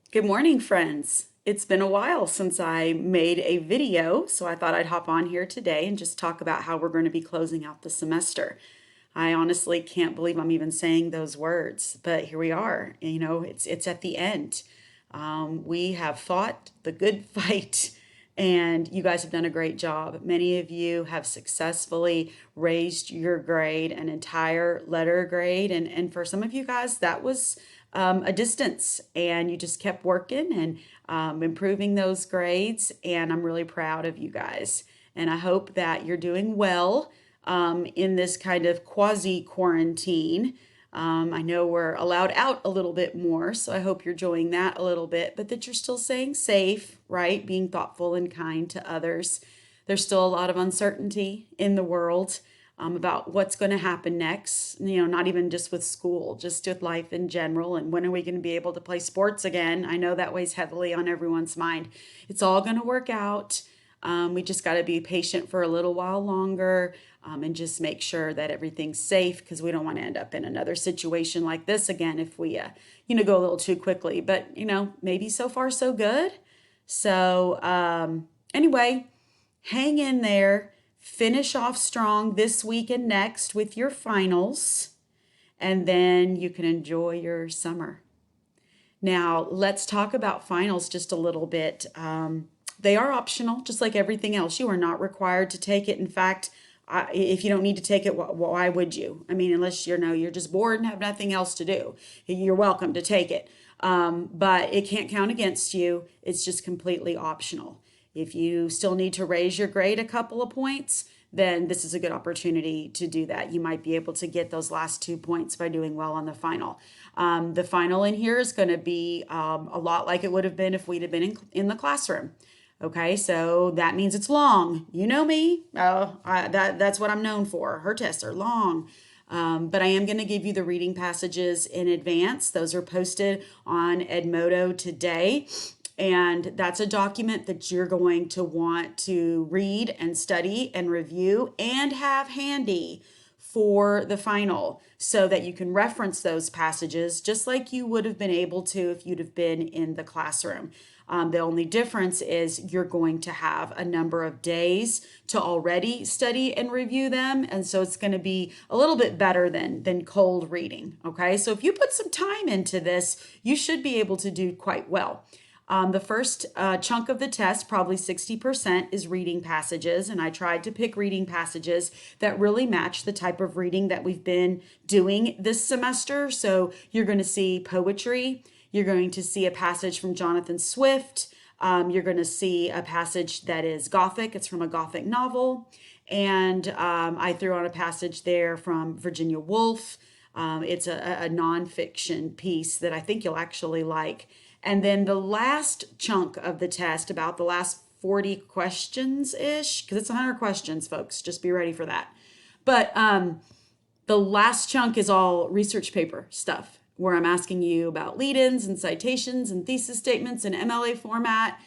Good morning, friends. It's been a while since I made a video, so I thought I'd hop on here today and just talk about how we're going to be closing out the semester. I honestly can't believe I'm even saying those words, but here we are. It's at the end. We have fought the good fight, and you guys have done a great job. Many of you have successfully raised your grade, an entire letter grade, and for some of you guys, that was a distance, and you just kept working and improving those grades. And I'm really proud of you guys. And I hope that you're doing well in this kind of quasi quarantine. I know we're allowed out a little bit more, so I hope you're enjoying that a little bit, but that you're still staying safe, right? Being thoughtful and kind to others. There's still a lot of uncertainty in the world about what's going to happen next, not even just with school, just with life in general. And when are we going to be able to play sports again? I know that weighs heavily on everyone's mind. It's all going to work out. We just got to be patient for a little while longer and just make sure that everything's safe because we don't want to end up in another situation like this again if we, go a little too quickly. But, maybe so far so good. So, anyway, hang in there, finish off strong this week and next with your finals, and then you can enjoy your summer. Now, let's talk about finals just a little bit. They are optional, just like everything else. You are not required to take it. In fact, if you don't need to take it, why would you? I mean, unless you're just bored and have nothing else to do, you're welcome to take it. But it can't count against you. It's just completely optional. If you still need to raise your grade a couple of points, then this is a good opportunity to do that. You might be able to get those last 2 points by doing well on the final. The final in here is going to be a lot like it would have been if we'd have been in the classroom. Okay, so that means it's long. You know me. That's what I'm known for. Her tests are long. But I am going to give you the reading passages in advance. Those are posted on Edmodo today. And that's a document that you're going to want to read and study and review and have handy for the final so that you can reference those passages just like you would have been able to if you'd have been in the classroom. The only difference is you're going to have a number of days to already study and review them. And so it's going to be a little bit better than cold reading. Okay. So if you put some time into this, you should be able to do quite well. The first chunk of the test, probably 60%, is reading passages. And I tried to pick reading passages that really match the type of reading that we've been doing this semester. So you're going to see poetry. You're going to see a passage from Jonathan Swift. You're going to see a passage that is Gothic. It's from a Gothic novel. And I threw on a passage there from Virginia Woolf. It's a nonfiction piece that I think you'll actually like. And then the last chunk of the test, about the last 40 questions-ish, because it's 100 questions, folks. Just be ready for that. But the last chunk is all research paper stuff, where I'm asking you about lead-ins and citations and thesis statements in MLA format.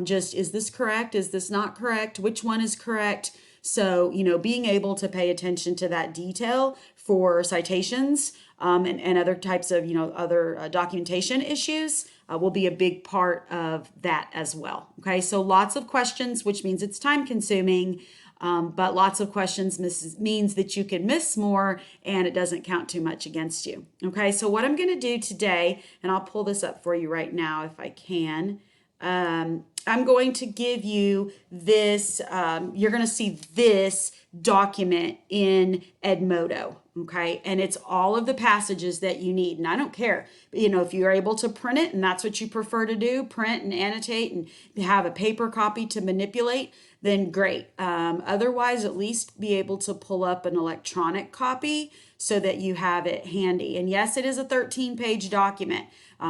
Just, is this correct? Is this not correct? Which one is correct? So, being able to pay attention to that detail for citations and other types of, other documentation issues will be a big part of that as well. Okay, so lots of questions, which means it's time consuming, but lots of questions means that you can miss more and it doesn't count too much against you. Okay, so what I'm going to do today, and I'll pull this up for you right now if I can. I'm going to give you this, you're going to see this document in Edmodo, okay? And it's all of the passages that you need. And I don't care, if you're able to print it and that's what you prefer to do, print and annotate and have a paper copy to manipulate, then great. Otherwise, at least be able to pull up an electronic copy so that you have it handy. And yes, it is a 13-page document.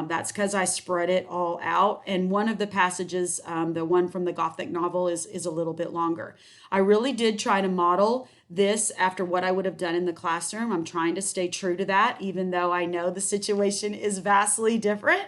That's because I spread it all out. And one of the passages, the one from the Gothic novel, is a little bit longer. I really did try to model this after what I would have done in the classroom. I'm trying to stay true to that, even though I know the situation is vastly different.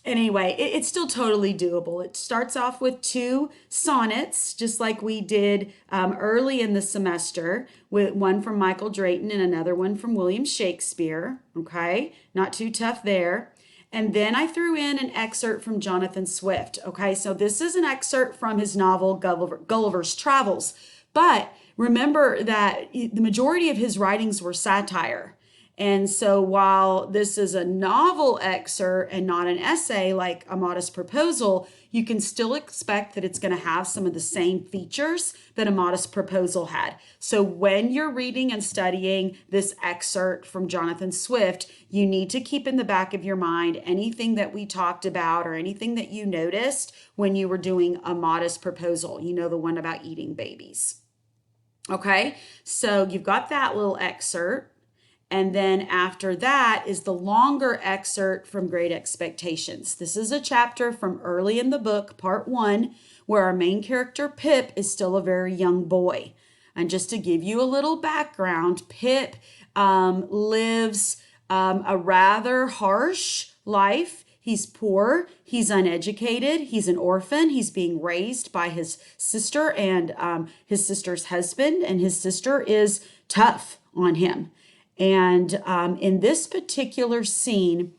Anyway, it's still totally doable. It starts off with 2 sonnets, just like we did early in the semester, with one from Michael Drayton and another one from William Shakespeare. Okay, not too tough there. And then I threw in an excerpt from Jonathan Swift. Okay, so this is an excerpt from his novel Gulliver's Travels. But remember that the majority of his writings were satire. And so while this is a novel excerpt and not an essay like A Modest Proposal, you can still expect that it's going to have some of the same features that A Modest Proposal had. So when you're reading and studying this excerpt from Jonathan Swift, you need to keep in the back of your mind anything that we talked about or anything that you noticed when you were doing A Modest Proposal. You know, the one about eating babies. Okay, so you've got that little excerpt. And then after that is the longer excerpt from Great Expectations. This is a chapter from early in the book, part 1, where our main character, Pip, is still a very young boy. And just to give you a little background, Pip lives a rather harsh life. He's poor, he's uneducated, he's an orphan, he's being raised by his sister and his sister's husband, and his sister is tough on him. And in this particular scene,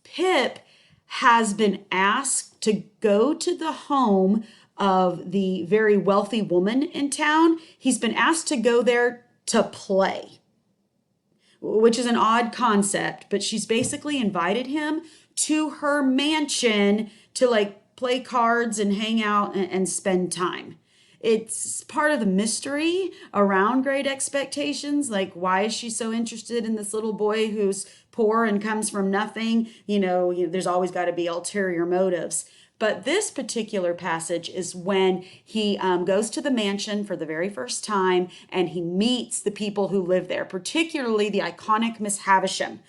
Pip has been asked to go to the home of the very wealthy woman in town. He's been asked to go there to play, which is an odd concept, but she's basically invited him to her mansion to like play cards and hang out and spend time. It's part of the mystery around Great Expectations. Like, why is she so interested in this little boy who's poor and comes from nothing? There's always got to be ulterior motives. But this particular passage is when he goes to the mansion for the very first time and he meets the people who live there, particularly the iconic Miss Havisham.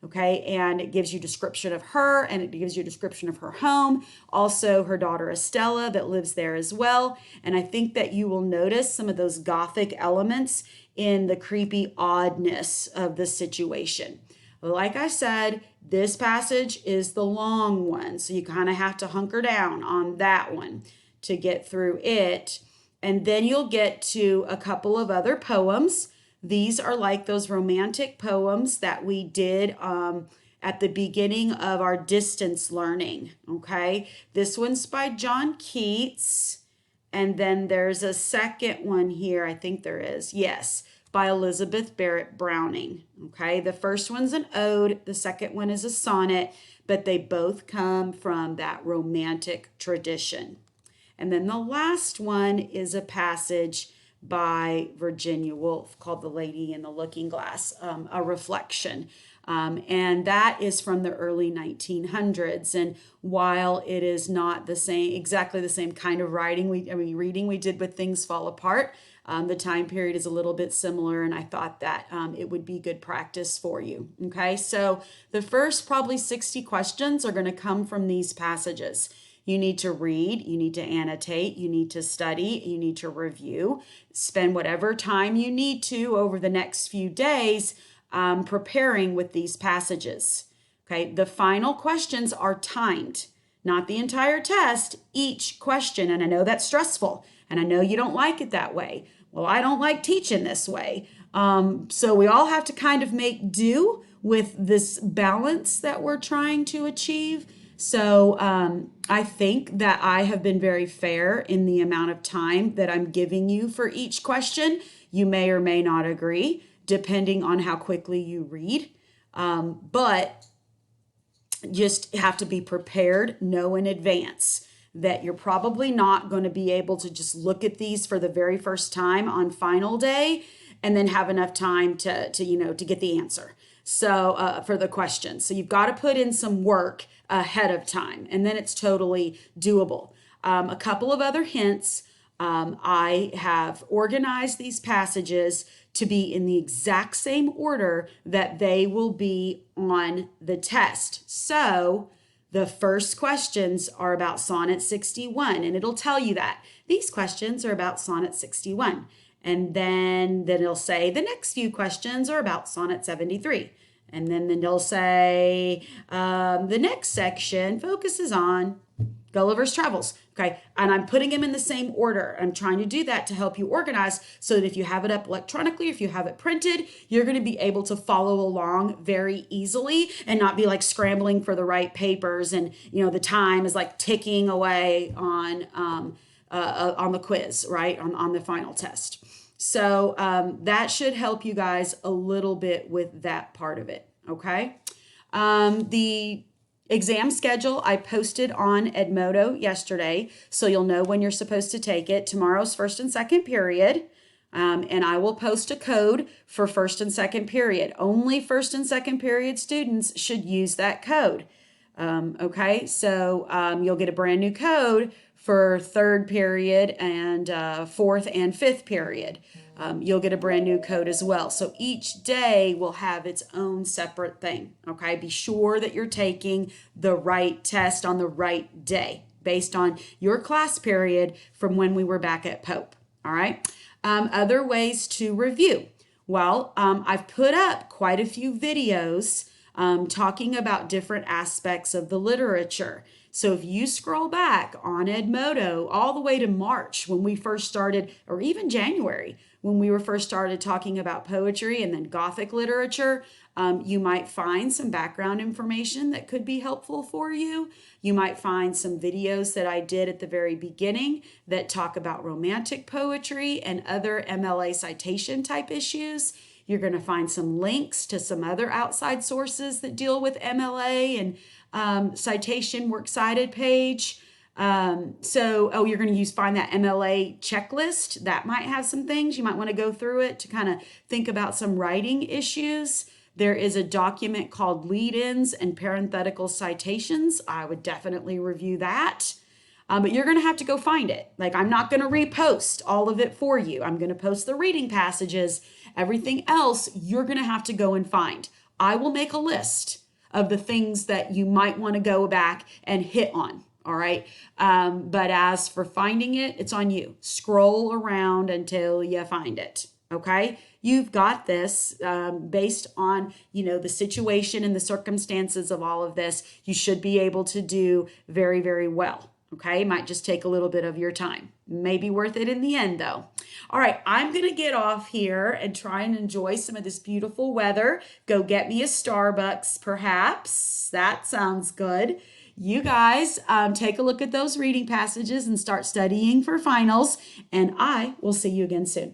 Okay, and it gives you description of her and it gives you a description of her home. Also, her daughter Estella that lives there as well. And I think that you will notice some of those Gothic elements in the creepy oddness of the situation. Like I said, this passage is the long one, so you kind of have to hunker down on that one to get through it. And then you'll get to a couple of other poems. These are like those romantic poems that we did at the beginning of our distance learning, okay? This one's by John Keats, and then there's a second one here, I think there is, yes, by Elizabeth Barrett Browning, okay? The first one's an ode, the second one is a sonnet, but they both come from that romantic tradition. And then the last one is a passage by Virginia Woolf called The Lady in the Looking Glass, a reflection. And that is from the early 1900s. And while it is not exactly the same kind of reading we did with Things Fall Apart, the time period is a little bit similar, and I thought that it would be good practice for you. Okay, so the first probably 60 questions are going to come from these passages. You need to read, you need to annotate, you need to study, you need to review, spend whatever time you need to over the next few days preparing with these passages. Okay, the final questions are timed, not the entire test, each question. And I know that's stressful, and I know you don't like it that way. Well, I don't like teaching this way. So we all have to kind of make do with this balance that we're trying to achieve. So I think that I have been very fair in the amount of time that I'm giving you for each question. You may or may not agree, depending on how quickly you read. But just have to be prepared, know in advance that you're probably not going to be able to just look at these for the very first time on final day and then have enough time to get the answer. So for the question. So you've got to put in some work ahead of time, and then it's totally doable. A couple of other hints. I have organized these passages to be in the exact same order that they will be on the test. So the first questions are about Sonnet 61, and it'll tell you that. These questions are about Sonnet 61. And then it'll say the next few questions are about Sonnet 73. And then they'll say the next section focuses on Gulliver's Travels. Okay. And I'm putting them in the same order. I'm trying to do that to help you organize so that if you have it up electronically, if you have it printed, you're going to be able to follow along very easily and not be like scrambling for the right papers. And, the time is like ticking away on the quiz, right? On the final test. So that should help you guys a little bit with that part of it. Okay. The exam schedule I posted on Edmodo yesterday, so you'll know when you're supposed to take it. Tomorrow's first and second period, and I will post a code for first and second period. Only first and second period students should use that code. Okay, so you'll get a brand new code for third period and fourth and fifth period. You'll get a brand new code as well. So each day will have its own separate thing. Okay, be sure that you're taking the right test on the right day based on your class period from when we were back at Pope. All right, other ways to review. Well, I've put up quite a few videos talking about different aspects of the literature. So if you scroll back on Edmodo all the way to March when we first started, or even January when we were first started talking about poetry and then Gothic literature, you might find some background information that could be helpful for you. You might find some videos that I did at the very beginning that talk about romantic poetry and other MLA citation type issues. You're going to find some links to some other outside sources that deal with MLA and citation works cited page. You're going to find that MLA checklist. That might have some things. You might want to go through it to kind of think about some writing issues. There is a document called Lead-ins and Parenthetical Citations. I would definitely review that. But you're going to have to go find it. Like, I'm not going to repost all of it for you. I'm going to post the reading passages. Everything else, you're going to have to go and find. I will make a list of the things that you might want to go back and hit on. All right. But as for finding it, it's on you. Scroll around until you find it. Okay. You've got this based on, the situation and the circumstances of all of this. You should be able to do very, very well. Okay, might just take a little bit of your time. Maybe worth it in the end, though. All right, I'm going to get off here and try and enjoy some of this beautiful weather. Go get me a Starbucks, perhaps. That sounds good. You guys take a look at those reading passages and start studying for finals, and I will see you again soon.